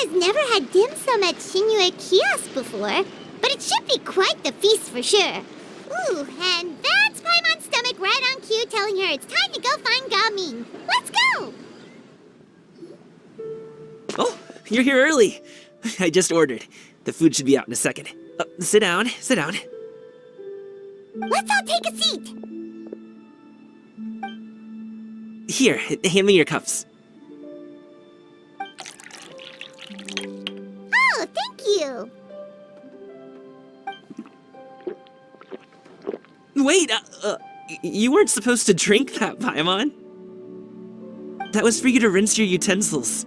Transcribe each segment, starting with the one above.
has never had dim sum at Xinyue Kiosk before, but it should be quite the feast for sure. Ooh, and that's Paimon's stomach right on cue telling her it's time to go find Gaming. Let's go! Oh, you're here early. I just ordered. The food should be out in a second. Sit down, sit down. Let's all take a seat. Here, hand me your cups. Oh, thank you. Wait, you weren't supposed to drink that, Paimon. That was for you to rinse your utensils.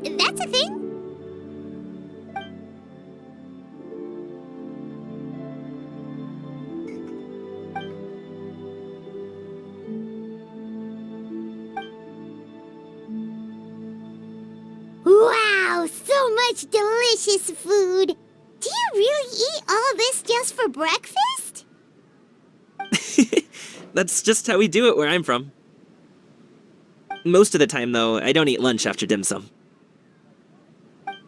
That's a thing? Wow, so much delicious food! Do you really eat all this just for breakfast? That's just how we do it where I'm from. Most of the time, though, I don't eat lunch after dim sum.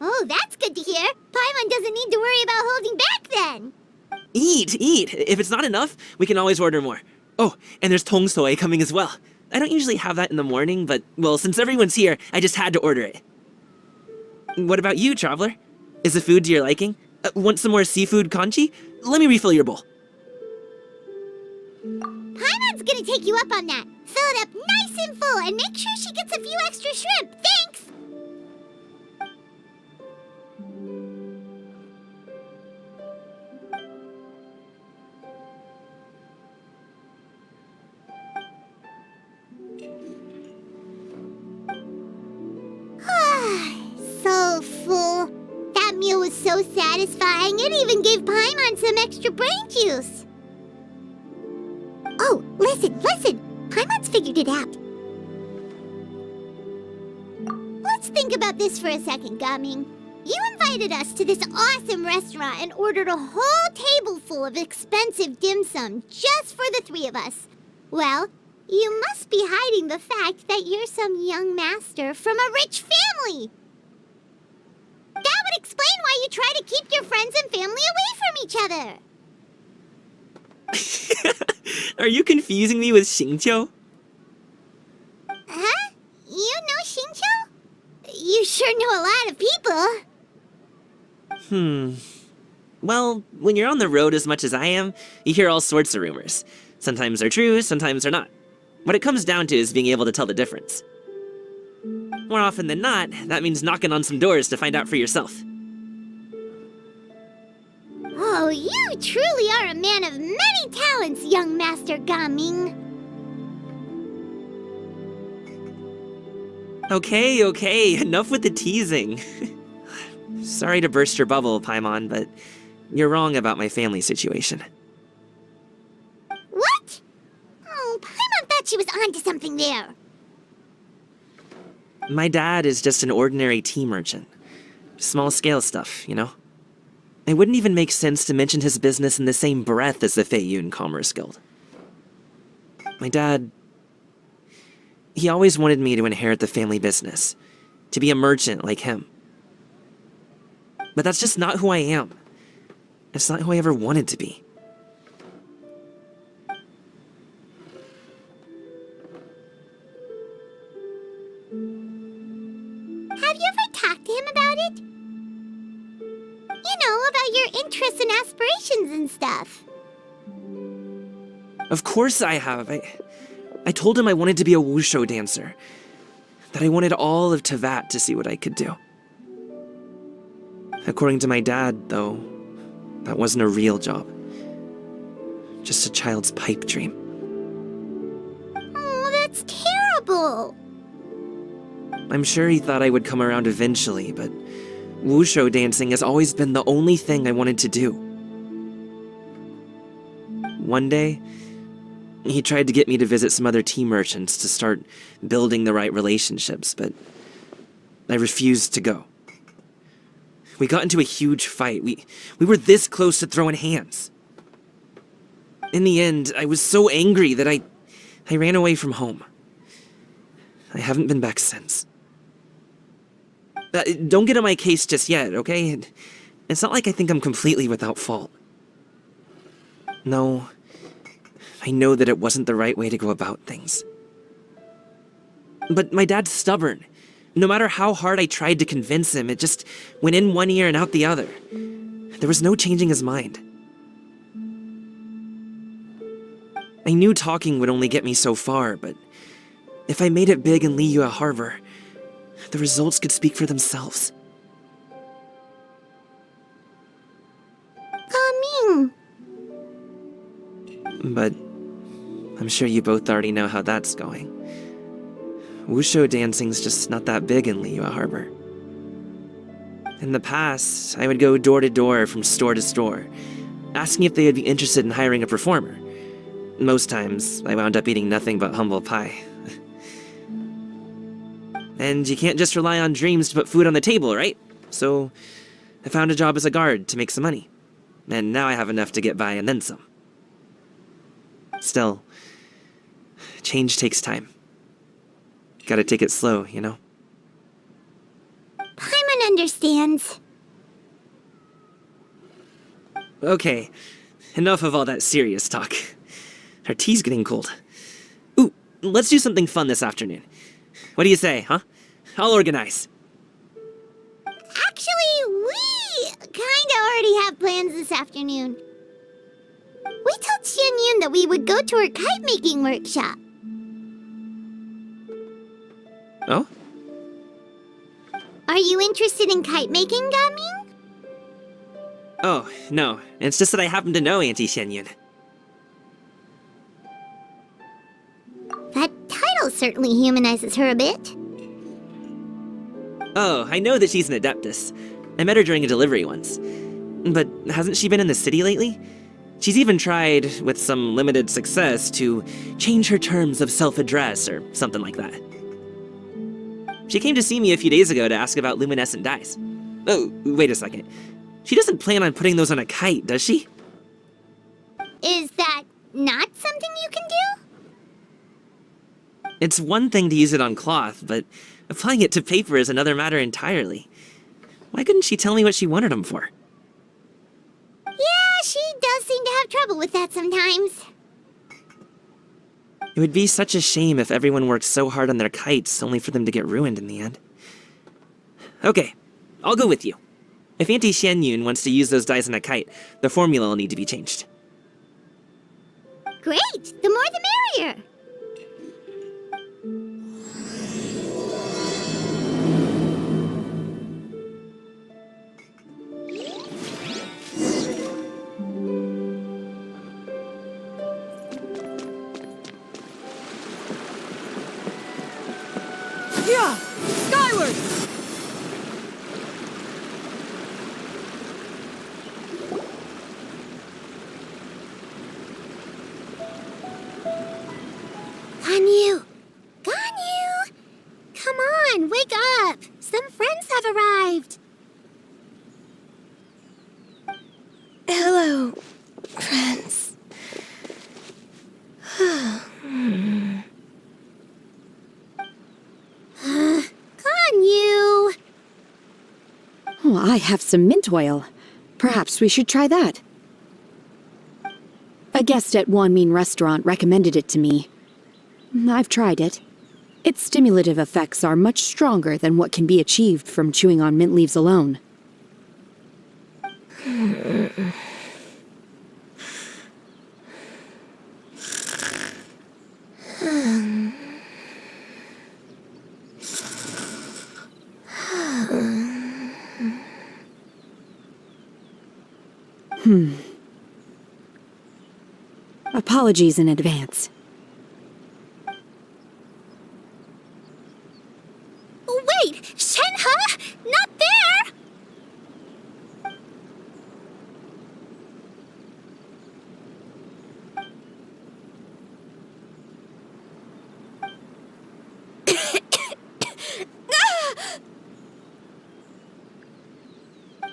Oh, that's good to hear. Paimon doesn't need to worry about holding back then. Eat, eat! If it's not enough, we can always order more. Oh, and there's tong soy coming as well. I don't usually have that in the morning, but, well, since everyone's here, I just had to order it. What about you, Traveler? Is the food to your liking? Want some more seafood congee? Let me refill your bowl. Paimon's gonna take you up on that. Fill it up nice and full and make sure she gets a few extra shrimp. Thanks! So full. That meal was so satisfying, it even gave Paimon some extra brain juice. Oh, listen! Paimon's figured it out. Let's think about this for a second, Gaming. You invited us to this awesome restaurant and ordered a whole table full of expensive dim sum just for the three of us. Well, you must be hiding the fact that you're some young master from a rich family. That would explain why you try to keep your friends and family away from each other. Are you confusing me with Xingqiu? Huh? You know Xingqiu? You sure know a lot of people. Well, when you're on the road as much as I am, you hear all sorts of rumors. Sometimes they're true, sometimes they're not. What it comes down to is being able to tell the difference. More often than not, that means knocking on some doors to find out for yourself. Oh, you truly are a man of many talents, young Master Gaming. Okay, enough with the teasing. Sorry to burst your bubble, Paimon, but you're wrong about my family situation. What? Oh, Paimon thought she was onto something there. My dad is just an ordinary tea merchant. Small-scale stuff, you know? It wouldn't even make sense to mention his business in the same breath as the Feiyun Commerce Guild. My dad... he always wanted me to inherit the family business, to be a merchant like him. But that's just not who I am. It's not who I ever wanted to be. Have you ever talked to him about it? You know, about your interests and aspirations and stuff. Of course I have. I told him I wanted to be a wushu dancer. That I wanted all of Tevat to see what I could do. According to my dad, though, that wasn't a real job. Just a child's pipe dream. Oh, that's terrible. I'm sure he thought I would come around eventually, but wushu dancing has always been the only thing I wanted to do. One day, he tried to get me to visit some other tea merchants to start building the right relationships, but I refused to go. We got into a huge fight. We were this close to throwing hands. In the end, I was so angry that I ran away from home. I haven't been back since. Don't get on my case just yet, okay? It's not like I think I'm completely without fault. No, I know that it wasn't the right way to go about things. But my dad's stubborn. No matter how hard I tried to convince him, it just went in one ear and out the other. There was no changing his mind. I knew talking would only get me so far, but if I made it big in Liyue Harbor, the results could speak for themselves. Gaming. But I'm sure you both already know how that's going. Wushu dancing's just not that big in Liyue Harbor. In the past, I would go door to door from store to store, asking if they would be interested in hiring a performer. Most times, I wound up eating nothing but humble pie. And you can't just rely on dreams to put food on the table, right? So, I found a job as a guard to make some money. And now I have enough to get by and then some. Still, change takes time. Gotta take it slow, you know? Paimon understands. Okay, enough of all that serious talk. Our tea's getting cold. Ooh, let's do something fun this afternoon. What do you say, huh? I'll organize. Actually, we kinda already have plans this afternoon. We told Xianyun that we would go to her kite-making workshop. Oh? Are you interested in kite-making, Gaming? Oh, no. It's just that I happen to know Auntie Xianyun. That title certainly humanizes her a bit. Oh, I know that she's an Adeptus. I met her during a delivery once. But hasn't she been in the city lately? She's even tried, with some limited success, to change her terms of self-address or something like that. She came to see me a few days ago to ask about luminescent dyes. Oh, wait a second. She doesn't plan on putting those on a kite, does she? Is that not something you can do? It's one thing to use it on cloth, but applying it to paper is another matter entirely. Why couldn't she tell me what she wanted them for? Yeah, she does seem to have trouble with that sometimes. It would be such a shame if everyone worked so hard on their kites only for them to get ruined in the end. Okay, I'll go with you. If Auntie Xianyun wants to use those dyes on a kite, the formula will need to be changed. Great! The more the merrier! Yeah! Skyward! Ganyu! Ganyu! Come on, wake up! Some friends have arrived! Hello, friends. Ganyu! Oh, I have some mint oil. Perhaps we should try that. A guest at Wanmin Restaurant recommended it to me. I've tried it. Its stimulative effects are much stronger than what can be achieved from chewing on mint leaves alone. Apologies in advance. Wait! Shenhe? Not there!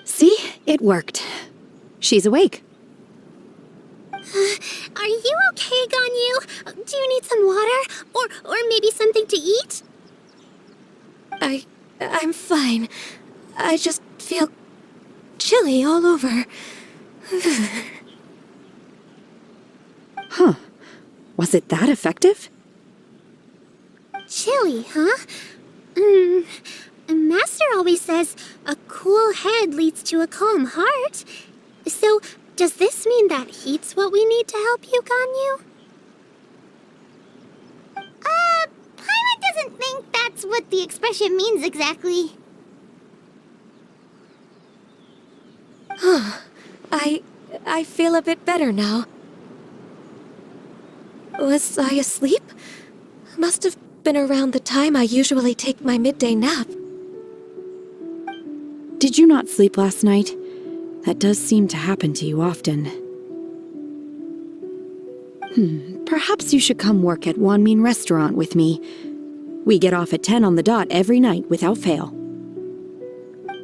See? It worked. She's awake. Are you okay, Ganyu? Do you need some water? Or maybe something to eat? I'm fine. I just feel chilly all over. Huh. Was it that effective? Chilly, huh? Master always says a cool head leads to a calm heart. So, does this mean that heat's what we need to help you, Ganyu? Paimon doesn't think that's what the expression means exactly. I feel a bit better now. Was I asleep? Must have been around the time I usually take my midday nap. Did you not sleep last night? That does seem to happen to you often. Perhaps you should come work at Wanmin Restaurant with me. We get off at 10 on the dot every night without fail.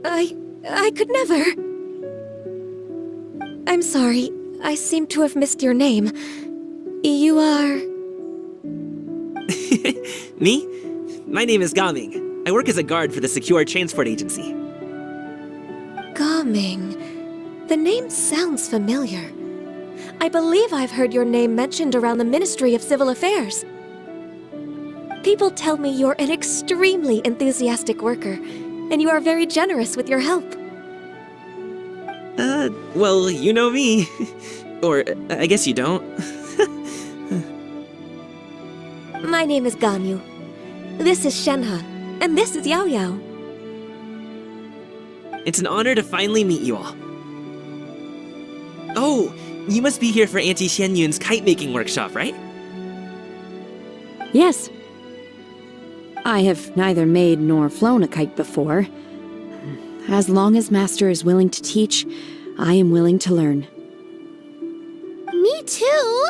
I could never. I'm sorry. I seem to have missed your name. You are... Me? My name is Gaming. I work as a guard for the Secure Transport Agency. Gaming. The name sounds familiar. I believe I've heard your name mentioned around the Ministry of Civil Affairs. People tell me you're an extremely enthusiastic worker, and you are very generous with your help. Well, you know me. Or, I guess you don't. My name is Ganyu. This is Shenhe, and this is Yao Yao. It's an honor to finally meet you all. Oh, you must be here for Auntie Xianyun's kite-making workshop, right? Yes. I have neither made nor flown a kite before. As long as Master is willing to teach, I am willing to learn. Me too!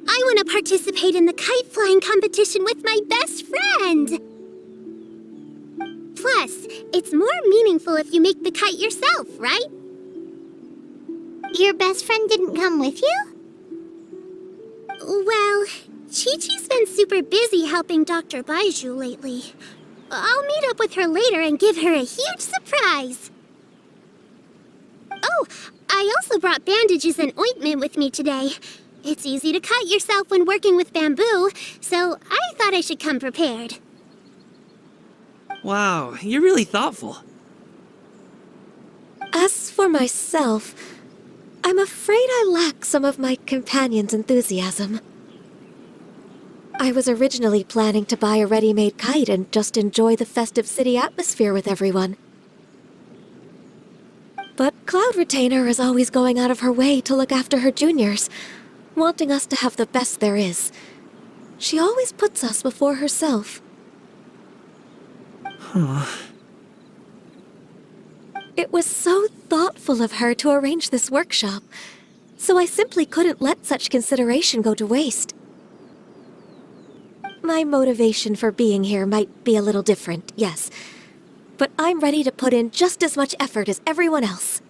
I want to participate in the kite flying competition with my best friend! Plus, it's more meaningful if you make the kite yourself, right? Your best friend didn't come with you? Well, Chi-Chi's been super busy helping Dr. Baiju lately. I'll meet up with her later and give her a huge surprise. Oh, I also brought bandages and ointment with me today. It's easy to cut yourself when working with bamboo, so I thought I should come prepared. Wow, you're really thoughtful. As for myself, I'm afraid I lack some of my companion's enthusiasm. I was originally planning to buy a ready-made kite and just enjoy the festive city atmosphere with everyone. But Cloud Retainer is always going out of her way to look after her juniors, wanting us to have the best there is. She always puts us before herself. It was so thoughtful of her to arrange this workshop, so I simply couldn't let such consideration go to waste. My motivation for being here might be a little different, yes, but I'm ready to put in just as much effort as everyone else.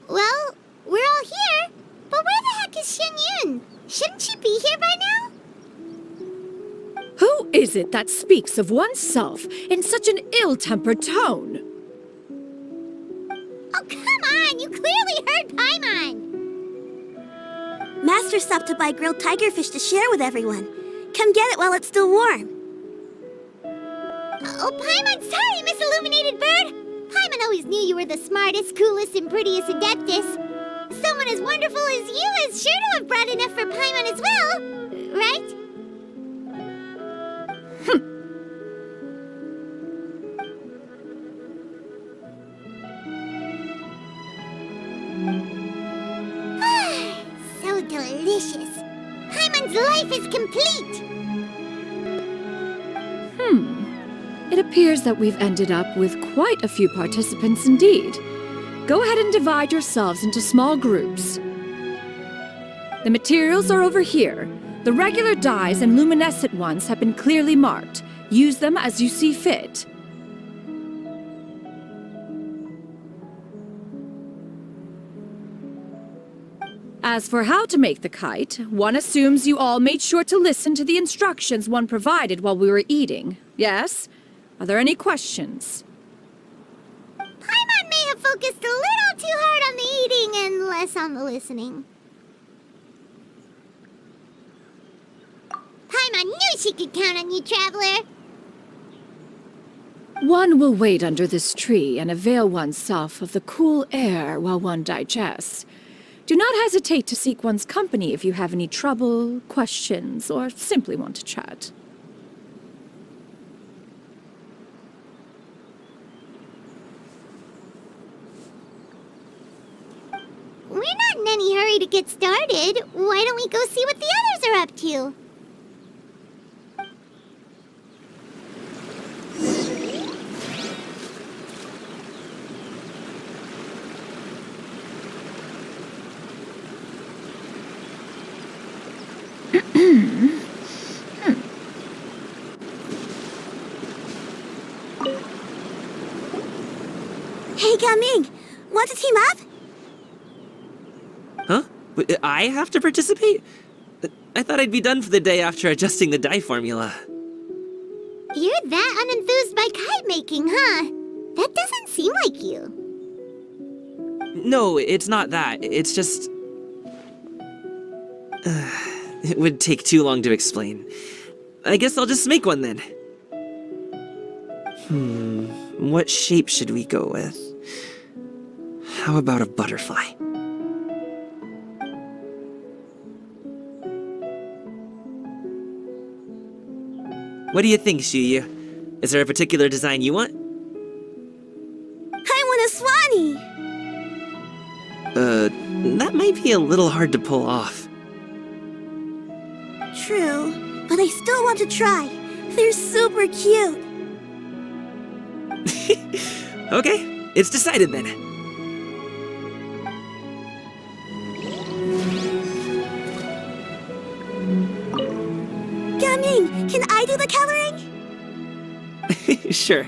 Well, we're all here, but where the heck is Xianyun? Shouldn't she be here by now? Who is it that speaks of oneself in such an ill-tempered tone? Oh, come on! You clearly heard Paimon! Master stopped to buy grilled tigerfish to share with everyone. Come get it while it's still warm. Oh, Paimon, sorry, Miss Illuminated Bird! Paimon always knew you were the smartest, coolest, and prettiest Adeptus. Someone as wonderful as you is sure to have brought enough for Paimon as well, right? So delicious. Paimon's life is complete! It appears that we've ended up with quite a few participants indeed. Go ahead and divide yourselves into small groups. The materials are over here. The regular dyes and luminescent ones have been clearly marked. Use them as you see fit. As for how to make the kite, one assumes you all made sure to listen to the instructions one provided while we were eating, yes? Are there any questions? Paimon may have focused a little too hard on the eating and less on the listening. Paimon knew she could count on you, Traveler. One will wait under this tree and avail oneself of the cool air while one digests. Do not hesitate to seek one's company if you have any trouble, questions, or simply want to chat. We're not in any hurry to get started. Why don't we go see what the others are up to? Hey, Gaming! Want to team up? Huh? I have to participate? I thought I'd be done for the day after adjusting the die formula. You're that unenthused by kite making, huh? That doesn't seem like you. No, it's not that. It's just... it would take too long to explain. I guess I'll just make one then. What shape should we go with? How about a butterfly? What do you think, Xinyue? Is there a particular design you want? I want a swanee! That might be a little hard to pull off. True, but I still want to try. They're super cute. Okay, it's decided then. Gaming, can I do the coloring? Sure.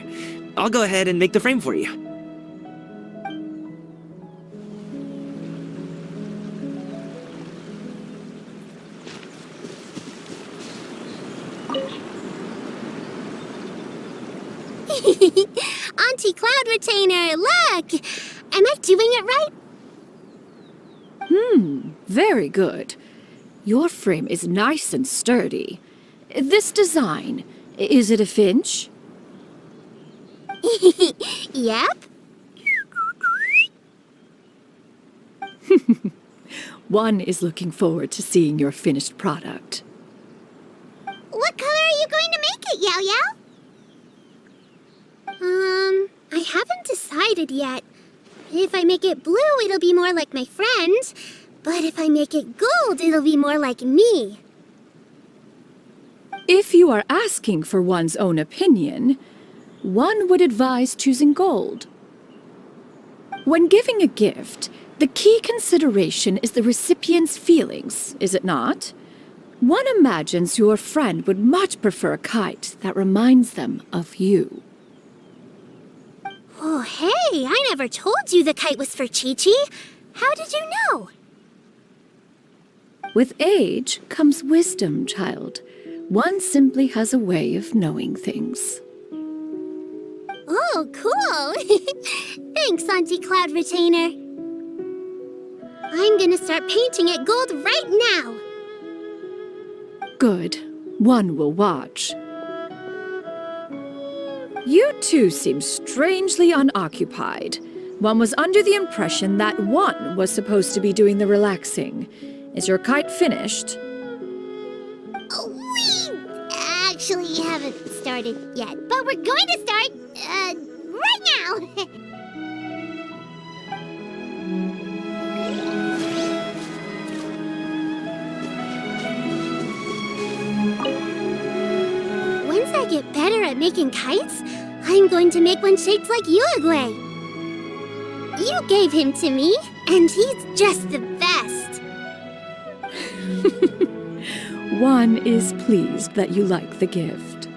I'll go ahead and make the frame for you. Auntie Cloud Retainer, look! Am I doing it right? Very good. Your frame is nice and sturdy. This design, is it a finch? Yep. One is looking forward to seeing your finished product. What color are you going to make it, Yao Yao? I haven't decided yet. If I make it blue, it'll be more like my friend. But if I make it gold, it'll be more like me. If you are asking for one's own opinion, one would advise choosing gold. When giving a gift, the key consideration is the recipient's feelings, is it not? One imagines your friend would much prefer a kite that reminds them of you. Oh, hey, I never told you the kite was for Chi-Chi. How did you know? With age comes wisdom, child. One simply has a way of knowing things. Oh, cool. Thanks, Auntie Cloud Retainer. I'm gonna start painting it gold right now. Good. One will watch. You two seem strangely unoccupied. One was under the impression that one was supposed to be doing the relaxing. Is your kite finished? We actually haven't started yet, but we're going to start, right now. Once I get better at making kites, I'm going to make one shaped like Uruguay. You gave him to me, and he's just the best. One is pleased that you like the gift.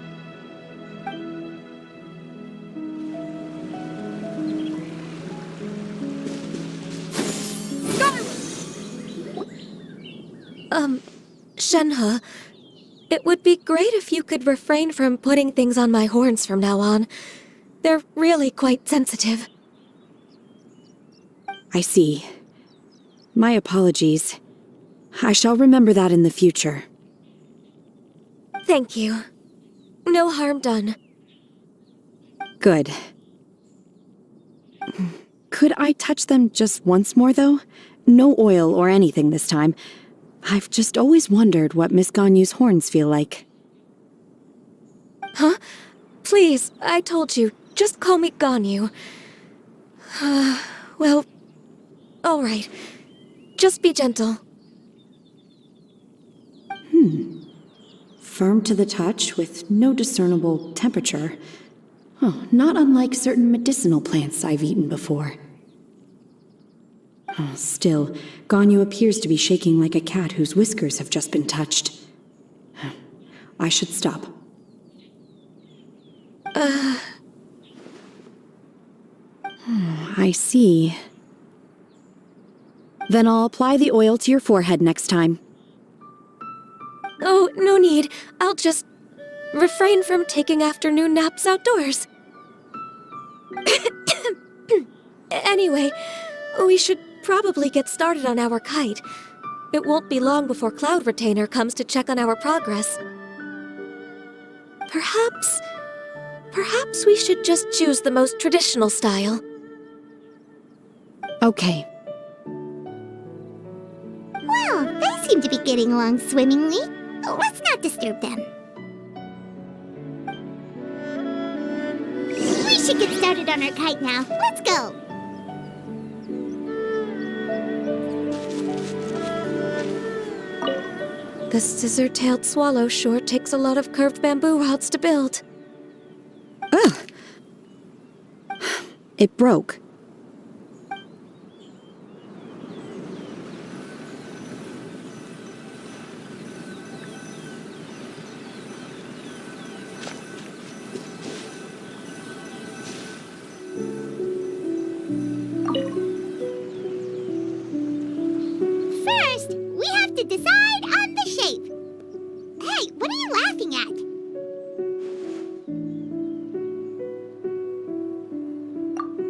Shenhe, It would be great if you could refrain from putting things on my horns from now on. They're really quite sensitive. I see. My apologies. I shall remember that in the future. Thank you. No harm done. Good. Could I touch them just once more, though? No oil or anything this time. I've just always wondered what Miss Ganyu's horns feel like. Huh? Please, I told you. Just call me Ganyu. Well, alright. Just be gentle. Firm to the touch with no discernible temperature. Oh, not unlike certain medicinal plants I've eaten before. Oh, still, Ganyu appears to be shaking like a cat whose whiskers have just been touched. I should stop. I see. Then I'll apply the oil to your forehead next time. Oh, no need. I'll just refrain from taking afternoon naps outdoors. Anyway, we should probably get started on our kite. It won't be long before Cloud Retainer comes to check on our progress. Perhaps we should just choose the most traditional style. Okay. Well, they seem to be getting along swimmingly. Let's not disturb them. We should get started on our kite now. Let's go. The scissor-tailed swallow sure takes a lot of curved bamboo rods to build. Ugh! It broke. First, we have to decide on the shape. Hey, what are you laughing at?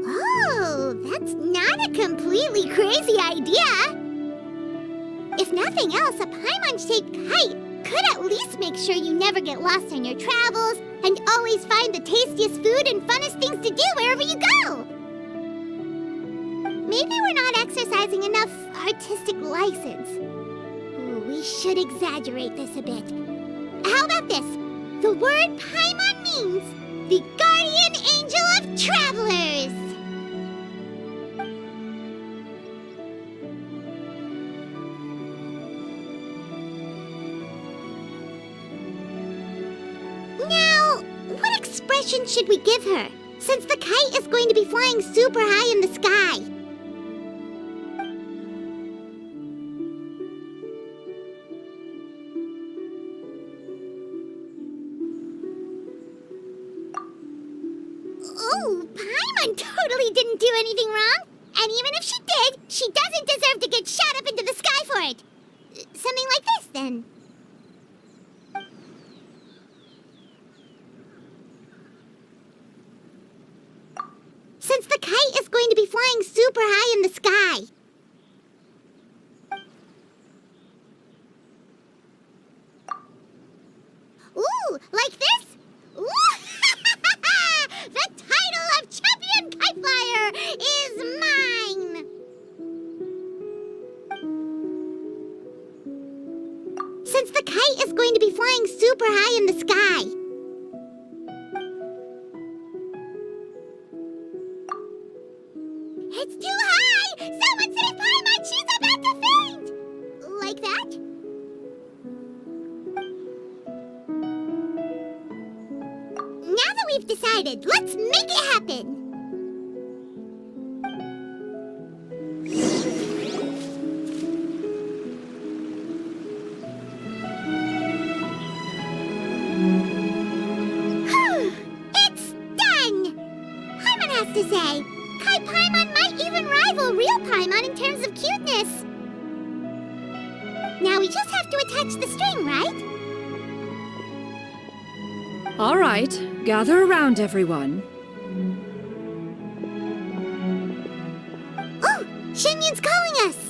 Oh, that's not a completely crazy idea. If nothing else, a Paimon-shaped kite could at least make sure you never get lost on your travels and always find the tastiest food and funnest things to do wherever you go. Maybe we're not exercising enough artistic license. Ooh, we should exaggerate this a bit. How about this? The word Paimon means the guardian angel of travelers. Now, what expression should we give her, since the kite is going to be flying super high in the sky? Oh, Paimon totally didn't do anything wrong. And even if she did, she doesn't deserve to get shot up into the sky for it. Something like this, then. Since the kite is going to be flying super high in the sky. Ooh, like this? Ooh! The title of Champion Kite Flyer is mine! Since the kite is going to be flying super high in the sky. It's too high! Someone save Paimon! She's about to faint! Like that? Now that we've decided, let's make it happen! It's done! Paimon has to say, Kai Paimon might even rival real Paimon in terms of cuteness. Now we just have to attach the string, right? All right, gather around, everyone. Oh, Xianyun's calling us!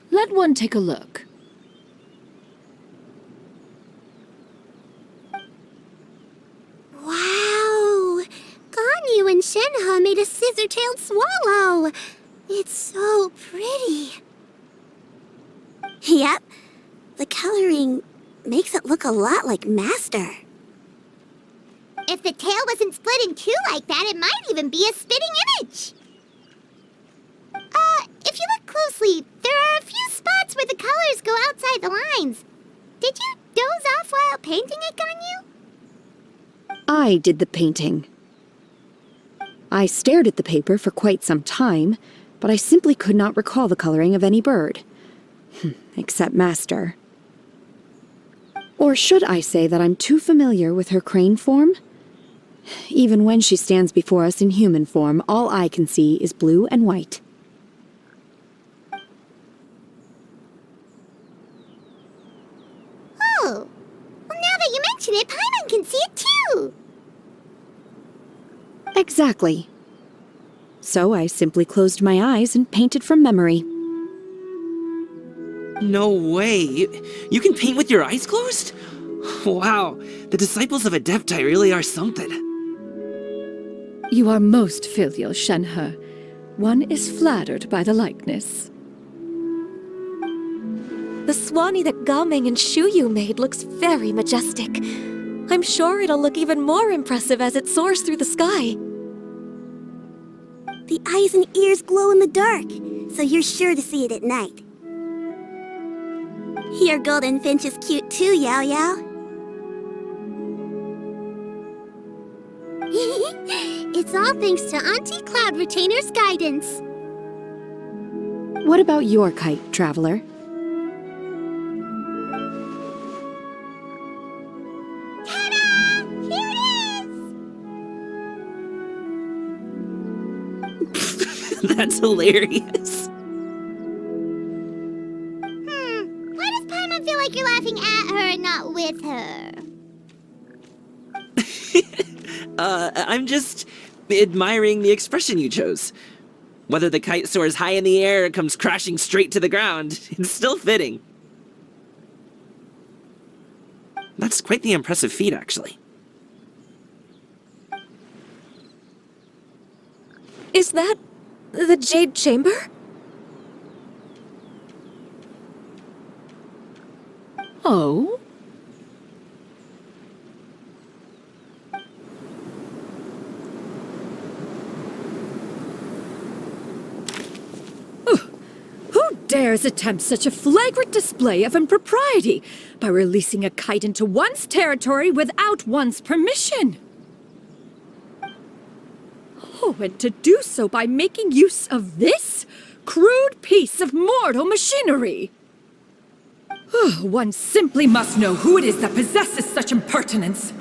Let one take a look. Wow! Ganyu and Shenhe made a scissor-tailed swallow. It's so pretty. Yep. The coloring makes it look a lot like Master. If the tail wasn't split in two like that, it might even be a spitting image. If you look closely, there are a few spots where the colors go outside the lines. Did you doze off while painting it, Ganyu? I did the painting. I stared at the paper for quite some time, but I simply could not recall the coloring of any bird. Except Master. Or should I say that I'm too familiar with her crane form? Even when she stands before us in human form, all I can see is blue and white. Oh, well, now that you mention it, Paimon can see it too. Exactly. So I simply closed my eyes and painted from memory. No way! You can paint with your eyes closed? Wow, the disciples of Adepti really are something. You are most filial, Shenhe. One is flattered by the likeness. The Swanee that Gaming and Xinyue made looks very majestic. I'm sure it'll look even more impressive as it soars through the sky. The eyes and ears glow in the dark, so you're sure to see it at night. Your golden finch is cute too, Yao Yao. It's all thanks to Auntie Cloud Retainer's guidance. What about your kite, Traveler? Ta-da! Here it is! That's hilarious. Why does Paimon feel like you're laughing at her and not with her? I'm just admiring the expression you chose. Whether the kite soars high in the air or comes crashing straight to the ground, it's still fitting. That's quite the impressive feat, actually. Is that the Jade Chamber? Oh? Who dares attempt such a flagrant display of impropriety by releasing a kite into one's territory without one's permission? Oh, and to do so by making use of this crude piece of mortal machinery. One simply must know who it is that possesses such impertinence.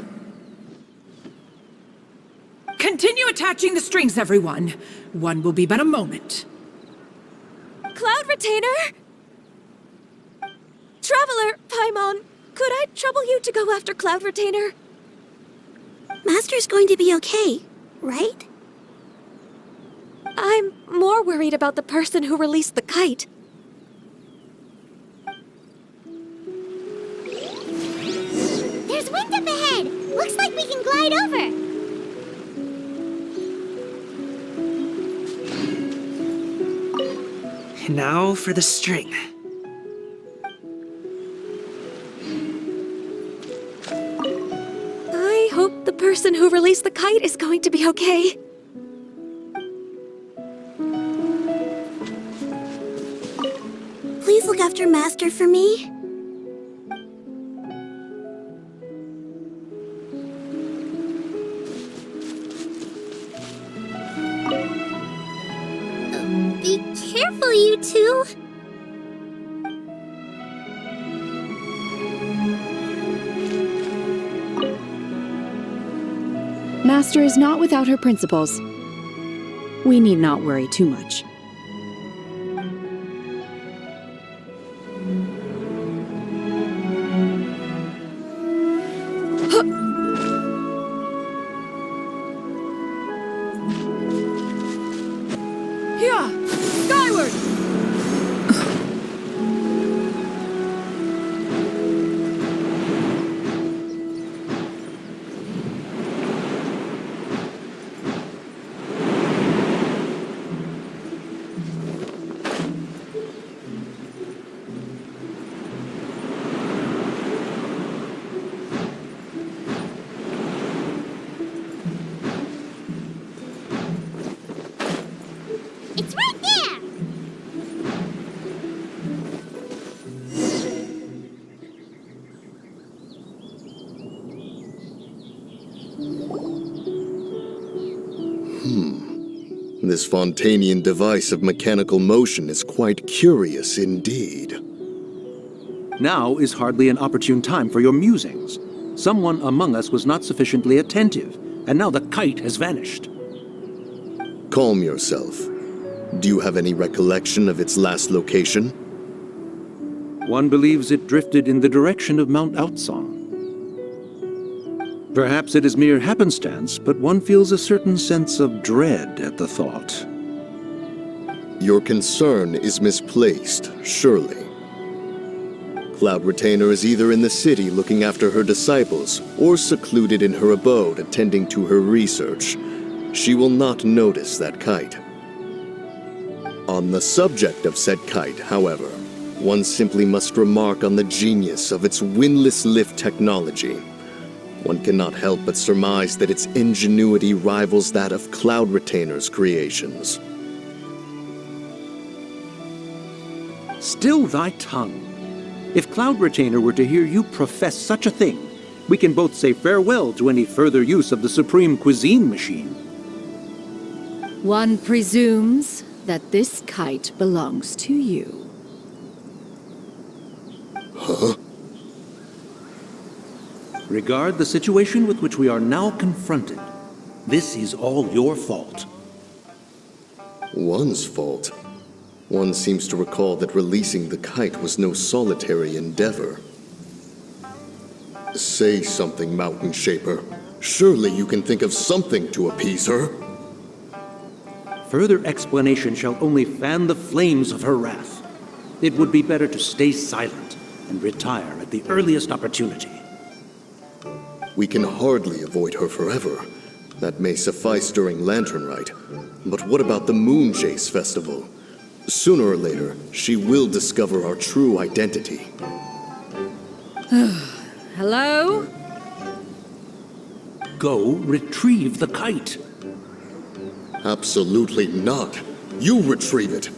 Continue attaching the strings, everyone. One will be but a moment. Cloud Retainer? Traveler, Paimon, could I trouble you to go after Cloud Retainer? Master's going to be okay, right? I'm more worried about the person who released the kite. There's wind up ahead! Looks like we can glide over! And now for the string. I hope the person who released the kite is going to be okay. Please look after Master for me. Be careful, you two. Master is not without her principles. We need not worry too much. Yeah! Skyward! It's right there! This Fontanian device of mechanical motion is quite curious indeed. Now is hardly an opportune time for your musings. Someone among us was not sufficiently attentive, and now the kite has vanished. Calm yourself. Do you have any recollection of its last location? One believes it drifted in the direction of Mount Outsong. Perhaps it is mere happenstance, but one feels a certain sense of dread at the thought. Your concern is misplaced, surely. Cloud Retainer is either in the city looking after her disciples, or secluded in her abode attending to her research. She will not notice that kite. On the subject of said kite, however, one simply must remark on the genius of its windless lift technology. One cannot help but surmise that its ingenuity rivals that of Cloud Retainer's creations. Still thy tongue. If Cloud Retainer were to hear you profess such a thing, we can both say farewell to any further use of the Supreme Cuisine Machine. One presumes that this kite belongs to you. Huh? Regard the situation with which we are now confronted. This is all your fault. One's fault? One seems to recall that releasing the kite was no solitary endeavor. Say something, Mountain Shaper. Surely you can think of something to appease her. Further explanation shall only fan the flames of her wrath. It would be better to stay silent and retire at the earliest opportunity. We can hardly avoid her forever. That may suffice during Lantern Rite. But what about the Moon Chase Festival? Sooner or later, she will discover our true identity. Hello? Go retrieve the kite. Absolutely not. You retrieve it.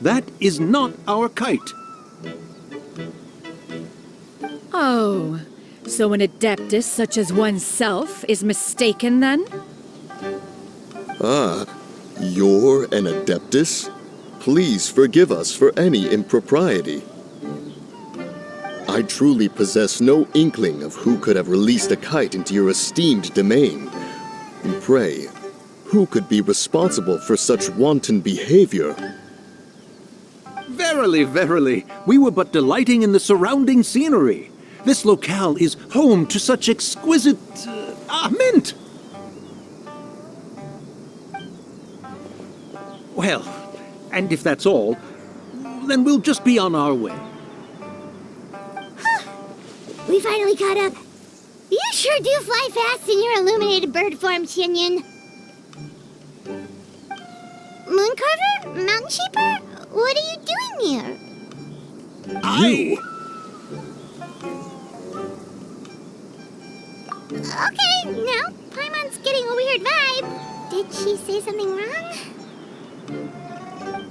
That is not our kite. Oh, so an adeptus such as oneself is mistaken then? Ah, you're an Adeptus? Please forgive us for any impropriety. I truly possess no inkling of who could have released a kite into your esteemed domain. And pray, who could be responsible for such wanton behavior? Verily, verily, we were but delighting in the surrounding scenery. This locale is home to such exquisite... mint! Well, and if that's all, then we'll just be on our way. We finally caught up. You sure do fly fast in your illuminated bird form, Xianyun. Mooncarver? Mountain Shaper? What are you doing here? You? Okay, now Paimon's getting a weird vibe. Did she say something wrong?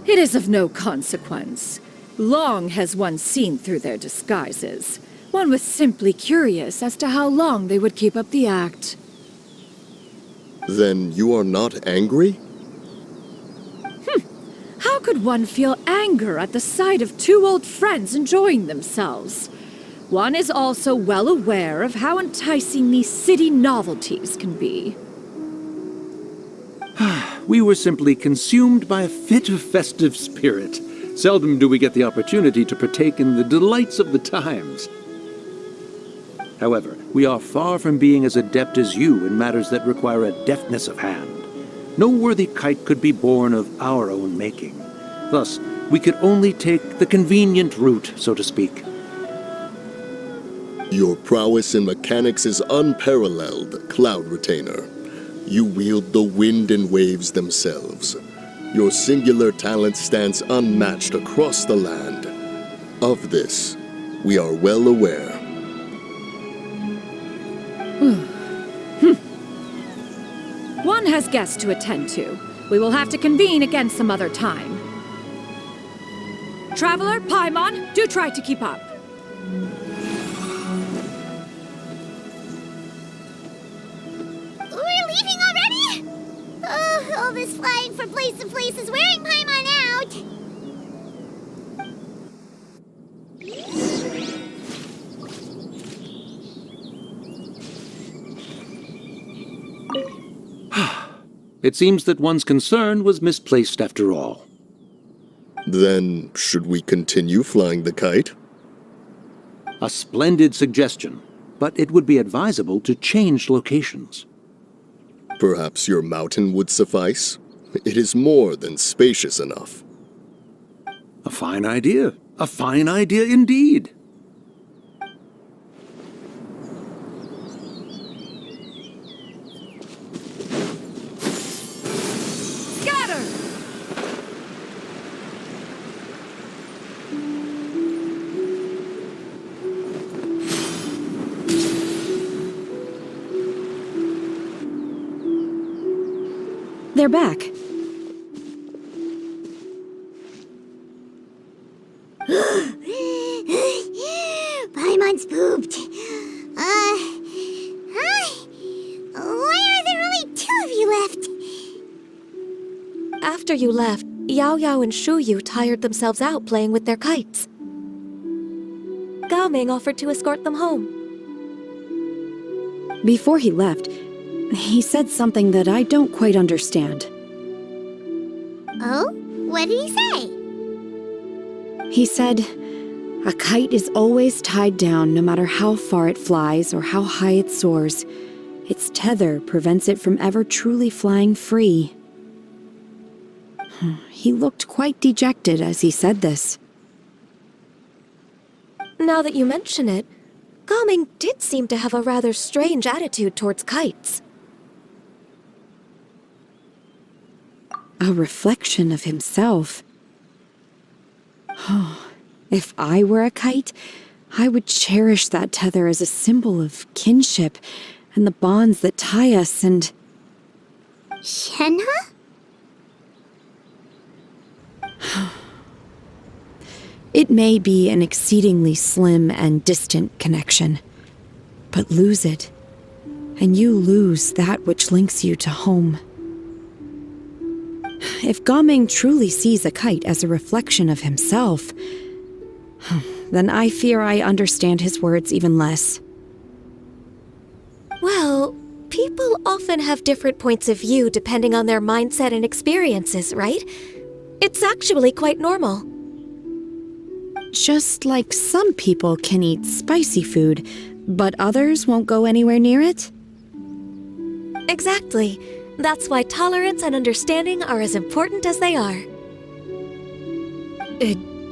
It is of no consequence. Long has one seen through their disguises. One was simply curious as to how long they would keep up the act. Then you are not angry? How could one feel anger at the sight of two old friends enjoying themselves? One is also well aware of how enticing these city novelties can be. we were simply consumed by a fit of festive spirit. Seldom do we get the opportunity to partake in the delights of the times. However, we are far from being as adept as you in matters that require a deftness of hand. No worthy kite could be born of our own making. Thus, we could only take the convenient route, so to speak. Your prowess in mechanics is unparalleled, Cloud Retainer. You wield the wind and waves themselves. Your singular talent stands unmatched across the land. Of this, we are well aware. One has guests to attend to. We will have to convene again some other time. Traveler, Paimon, do try to keep up. We're leaving already? Oh, all this flying from place to place is wearing Paimon out. It seems that one's concern was misplaced after all. Then, should we continue flying the kite? A splendid suggestion, but it would be advisable to change locations. Perhaps your mountain would suffice? It is more than spacious enough. A fine idea. A fine idea indeed. Scatter! They're back. Paimon's pooped. Hi. Why are there only 2 of you left? After you left, Yao Yao and Shuyu tired themselves out playing with their kites. Gao Ming offered to escort them home. Before he left, he said something that I don't quite understand. Oh? What did he say? He said, a kite is always tied down no matter how far it flies or how high it soars. Its tether prevents it from ever truly flying free. He looked quite dejected as he said this. Now that you mention it, Gao Ming did seem to have a rather strange attitude towards kites. A reflection of himself. If I were a kite, I would cherish that tether as a symbol of kinship and the bonds that tie us and... Shenhe? It may be an exceedingly slim and distant connection, but lose it, and you lose that which links you to home. If Gao Ming truly sees a kite as a reflection of himself, then I fear I understand his words even less. Well, people often have different points of view depending on their mindset and experiences, right? It's actually quite normal. Just like some people can eat spicy food, but others won't go anywhere near it? Exactly. That's why tolerance and understanding are as important as they are.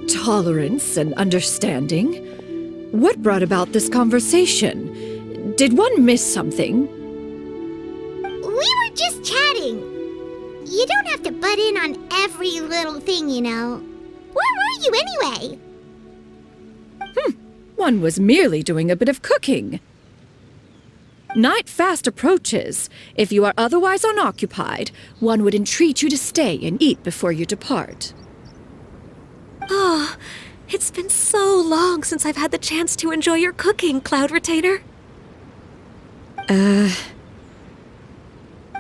Tolerance and understanding? What brought about this conversation? Did one miss something? We were just chatting. You don't have to butt in on every little thing, you know. Where were you anyway? One was merely doing a bit of cooking. Night fast approaches. If you are otherwise unoccupied, one would entreat you to stay and eat before you depart. Oh, it's been so long since I've had the chance to enjoy your cooking, Cloud Retainer.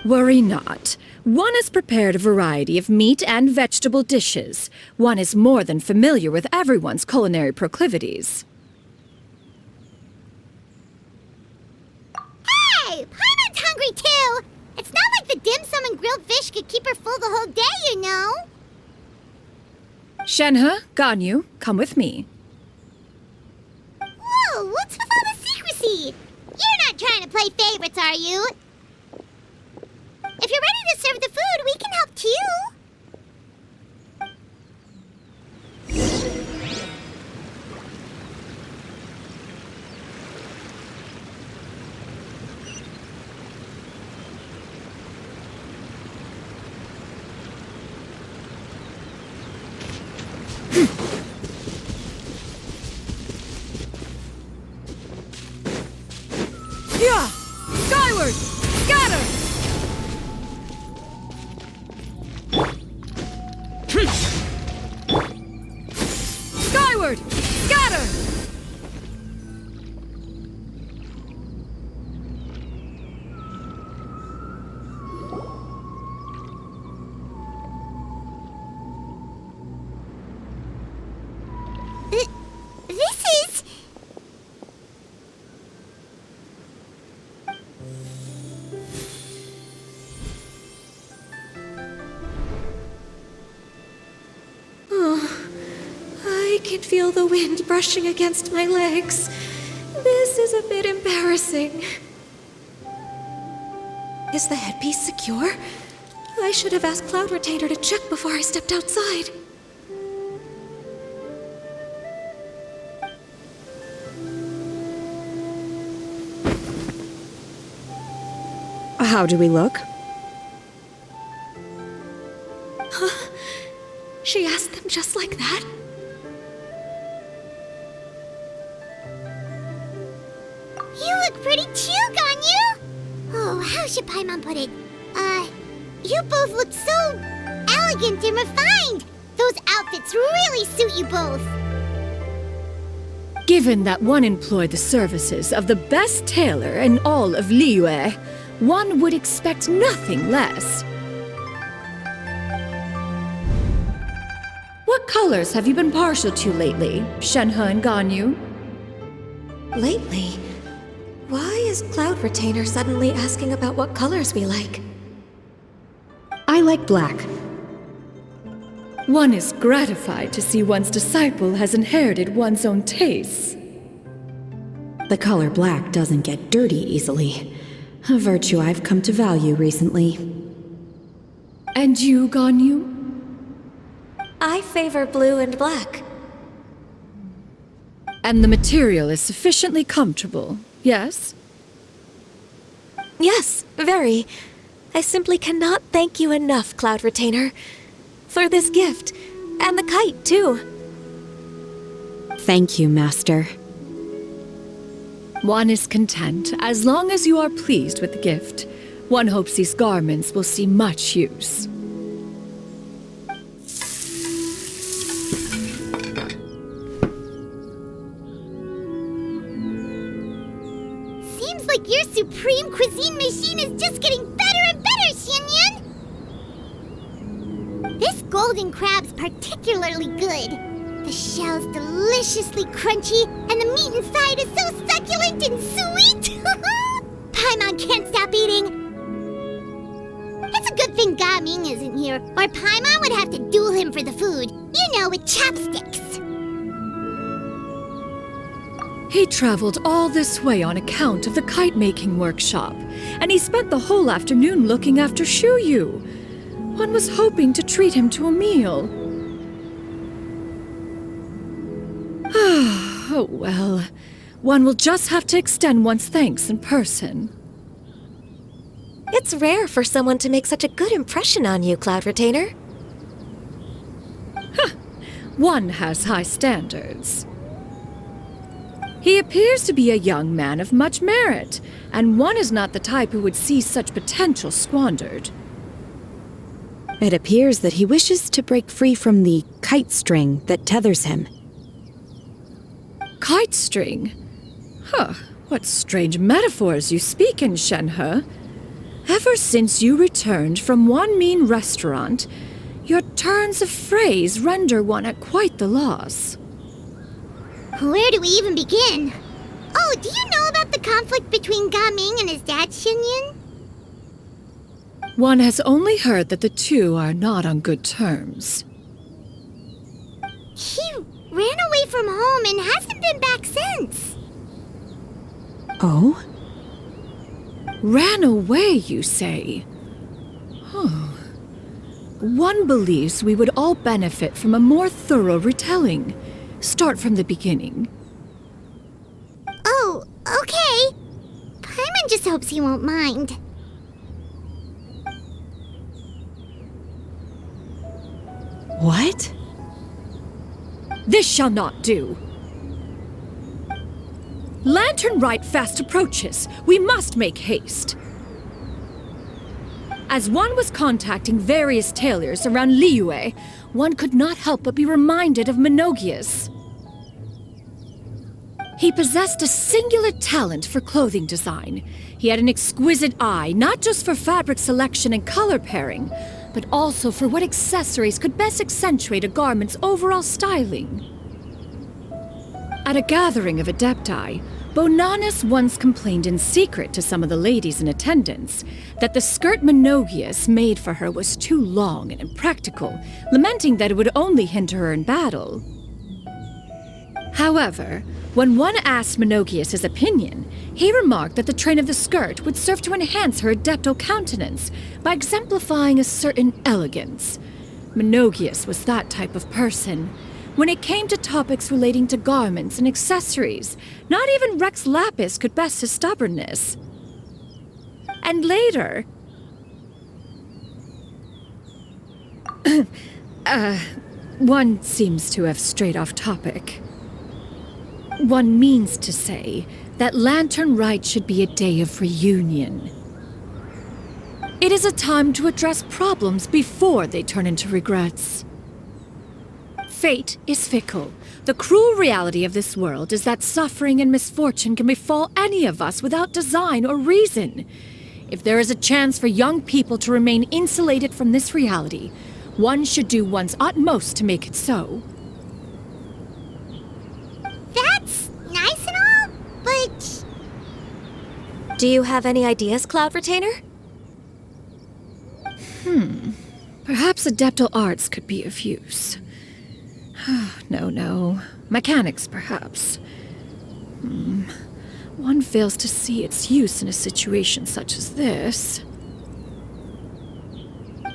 Worry not. One has prepared a variety of meat and vegetable dishes. One is more than familiar with everyone's culinary proclivities. Hey, Paimon's hungry too! It's not like the dim sum and grilled fish could keep her full Shenhe, Ganyu, come with me. Whoa, what's with all the secrecy? You're not trying to play favorites, are you? If you're ready to serve the food, we can help too. Yeah! Skyward! Scatter! Skyward! Scatter! This is... I can feel the wind brushing against my legs. This is a bit embarrassing. Is the headpiece secure? I should have asked Cloud Retainer to check before I stepped outside. How do we look? She asked them just like that? You look pretty too, Ganyu! Oh, how should Paimon put it? You both look so elegant and refined! Those outfits really suit you both! Given that one employed the services of the best tailor in all of Liyue, one would expect nothing less. What colors have you been partial to lately, Shenhe and Ganyu? Lately? Why is Cloud Retainer suddenly asking about what colors we like? I like black. One is gratified to see one's disciple has inherited one's own tastes. The color black doesn't get dirty easily. A virtue I've come to value recently. And you, Ganyu? I favor blue and black. And the material is sufficiently comfortable, yes? Yes, very. I simply cannot thank you enough, Cloud Retainer. For this gift. And the kite, too. Thank you, Master. One is content as long as you are pleased with the gift. One hopes these garments will see much use. Seems like your supreme cuisine machine is just getting better and better, Xianyun! This golden crab's particularly good. The shell's deliciously crunchy, and the meat inside is so succulent and sweet! Paimon can't stop eating! It's a good thing Gaming isn't here, or Paimon would have to duel him for the food. You know, with chopsticks. He traveled all this way on account of the kite-making workshop, and he spent the whole afternoon looking after Xinyue. One was hoping to treat him to a meal. Oh well, one will just have to extend one's thanks in person. It's rare for someone to make such a good impression on you, Cloud Retainer. One has high standards. He appears to be a young man of much merit, and one is not the type who would see such potential squandered. It appears that he wishes to break free from the kite string that tethers him. Kite string? Huh, what strange metaphors you speak in, Shenhe. Ever since you returned from one mean restaurant, your turns of phrase render one at quite the loss. Where do we even begin? Oh, do you know about the conflict between Gaming and his dad, Xinyun? One has only heard that the two are not on good terms. He ran away from home and hasn't been back since. Oh? Ran away, you say? One believes we would all benefit from a more thorough retelling. Start from the beginning. Oh, okay. Paimon just hopes he won't mind. What? This shall not do. Lantern Rite fast approaches. We must make haste. As one was contacting various tailors around Liyue, one could not help but be reminded of Menogias. He possessed a singular talent for clothing design. He had an exquisite eye, not just for fabric selection and color pairing, but also for what accessories could best accentuate a garment's overall styling. At a gathering of Adepti, Bonanis once complained in secret to some of the ladies in attendance that the skirt Menogias made for her was too long and impractical, lamenting that it would only hinder her in battle. However, when one asked Menogias his opinion, he remarked that the train of the skirt would serve to enhance her adeptal countenance by exemplifying a certain elegance. Menogias was that type of person. When it came to topics relating to garments and accessories, not even Rex Lapis could best his stubbornness. And later... one seems to have strayed off topic. One means to say that Lantern Rite should be a day of reunion. It is a time to address problems before they turn into regrets. Fate is fickle. The cruel reality of this world is that suffering and misfortune can befall any of us without design or reason. If there is a chance for young people to remain insulated from this reality, one should do one's utmost to make it so. That's nice and all, but... Do you have any ideas, Cloud Retainer? Perhaps adeptal arts could be of use. No. Mechanics, perhaps. One fails to see its use in a situation such as this.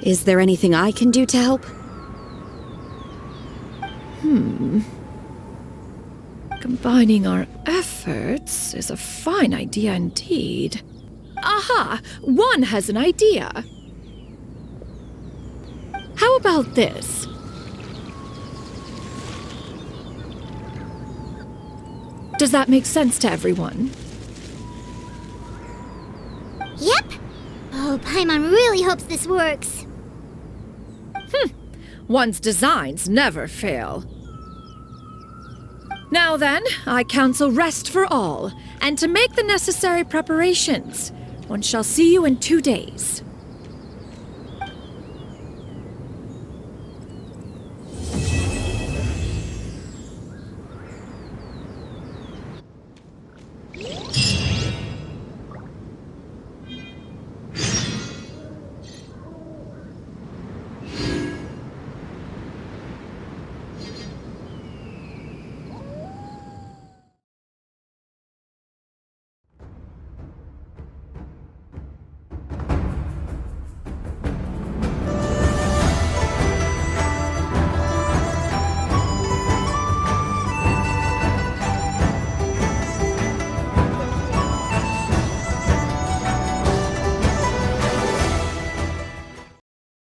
Is there anything I can do to help? Combining our efforts is a fine idea indeed. Aha! One has an idea! How about this? Does that make sense to everyone? Yep. Oh, Paimon really hopes this works. One's designs never fail. Now then, I counsel rest for all, and to make the necessary preparations. One shall see you in 2 days.